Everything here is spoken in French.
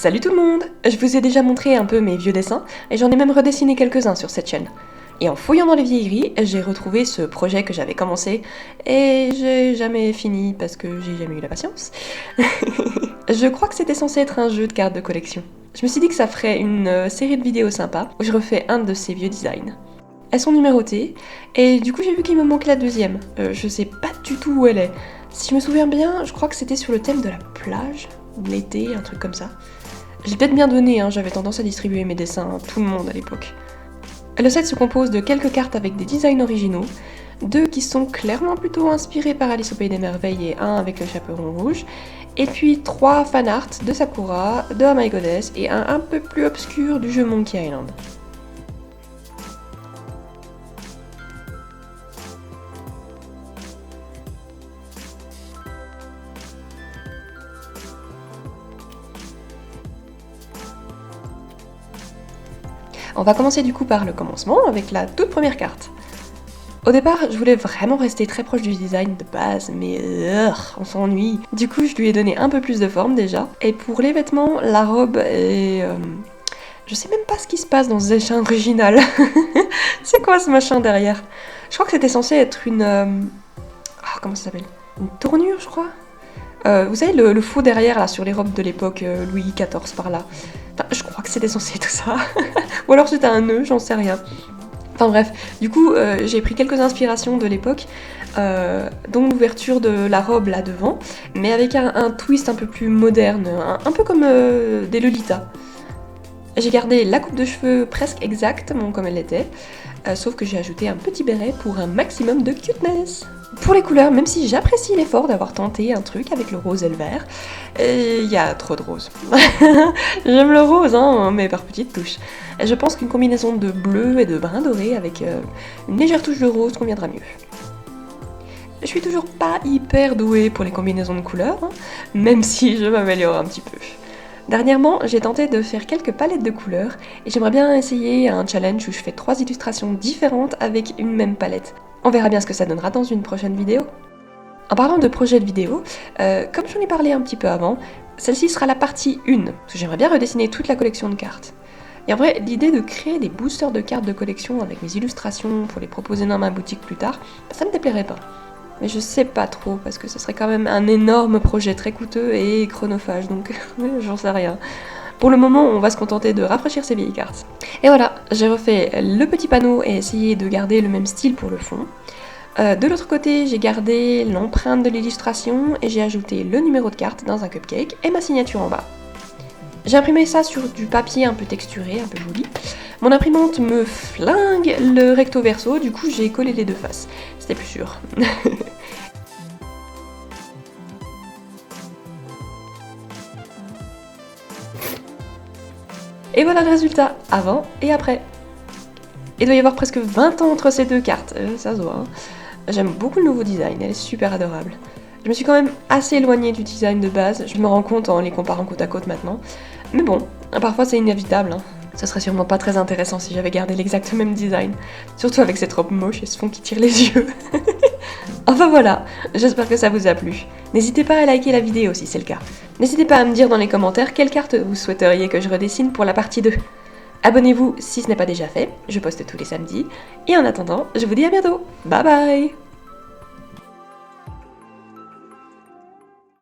Salut tout le monde! Je vous ai déjà montré un peu mes vieux dessins, et j'en ai même redessiné quelques-uns sur cette chaîne. Et en fouillant dans les vieilleries, j'ai retrouvé ce projet que j'avais commencé, et j'ai jamais fini parce que j'ai jamais eu la patience. Je crois que c'était censé être un jeu de cartes de collection. Je me suis dit que ça ferait une série de vidéos sympa, où je refais un de ces vieux designs. Elles sont numérotées, et du coup j'ai vu qu'il me manque la deuxième. Je sais pas du tout où elle est. Si je me souviens bien, je crois que c'était sur le thème de la plage, ou l'été, un truc comme ça. J'ai peut-être bien donné, hein, j'avais tendance à distribuer mes dessins à tout le monde à l'époque. Le set se compose de quelques cartes avec des designs originaux, 2 qui sont clairement plutôt inspirés par Alice au Pays des Merveilles et 1 avec le chaperon rouge, et puis 3 fanarts de Sakura, de Oh My Goddess et un peu plus obscur du jeu Monkey Island. On va commencer du coup par le commencement avec la toute première carte. Au départ, je voulais vraiment rester très proche du design de base, mais on s'ennuie. Du coup, je lui ai donné un peu plus de forme déjà. Et pour les vêtements, la robe est... Je sais même pas ce qui se passe dans ce dessin original. C'est quoi ce machin derrière? Je crois que c'était censé être une... comment ça s'appelle? Une tournure, je crois. Vous savez, le faux derrière, là, sur les robes de l'époque, Louis XIV, par là. Enfin, je crois que c'était censé être ça. Ou alors c'était un nœud, j'en sais rien. Enfin bref, du coup, j'ai pris quelques inspirations de l'époque, dont l'ouverture de la robe là devant, mais avec un twist un peu plus moderne, un peu comme des Lolita. J'ai gardé la coupe de cheveux presque exactement comme elle était, sauf que j'ai ajouté un petit béret pour un maximum de cuteness. Pour les couleurs, même si j'apprécie l'effort d'avoir tenté un truc avec le rose et le vert, il y a trop de rose. J'aime le rose, hein, mais par petites touches. Et je pense qu'une combinaison de bleu et de brun doré avec une légère touche de rose conviendra mieux. Je suis toujours pas hyper douée pour les combinaisons de couleurs, hein, même si je m'améliore un petit peu. Dernièrement, j'ai tenté de faire quelques palettes de couleurs et j'aimerais bien essayer un challenge où je fais 3 illustrations différentes avec une même palette. On verra bien ce que ça donnera dans une prochaine vidéo. En parlant de projet de vidéo, comme j'en ai parlé un petit peu avant, celle-ci sera la partie 1, parce que j'aimerais bien redessiner toute la collection de cartes. Et en vrai, l'idée de créer des boosters de cartes de collection avec mes illustrations pour les proposer dans ma boutique plus tard, ça me déplairait pas. Mais je sais pas trop, parce que ce serait quand même un énorme projet très coûteux et chronophage, donc j'en sais rien. Pour le moment, on va se contenter de rafraîchir ces vieilles cartes. Et voilà, j'ai refait le petit panneau et essayé de garder le même style pour le fond. De l'autre côté, j'ai gardé l'empreinte de l'illustration et j'ai ajouté le numéro de carte dans un cupcake et ma signature en bas. J'ai imprimé ça sur du papier un peu texturé, un peu joli. Mon imprimante me flingue le recto verso, du coup j'ai collé les deux faces. C'était plus sûr. Et voilà le résultat, avant et après. Il doit y avoir presque 20 ans entre ces deux cartes, ça se voit. Hein. J'aime beaucoup le nouveau design, elle est super adorable. Je me suis quand même assez éloignée du design de base, je me rends compte en les comparant côte à côte maintenant. Mais bon, parfois c'est inévitable. Hein. Ce serait sûrement pas très intéressant si j'avais gardé l'exact même design. Surtout avec cette robe moche et ce fond qui tire les yeux. Enfin voilà, j'espère que ça vous a plu. N'hésitez pas à liker la vidéo si c'est le cas. N'hésitez pas à me dire dans les commentaires quelle carte vous souhaiteriez que je redessine pour la partie 2. Abonnez-vous si ce n'est pas déjà fait, je poste tous les samedis. Et en attendant, je vous dis à bientôt. Bye bye!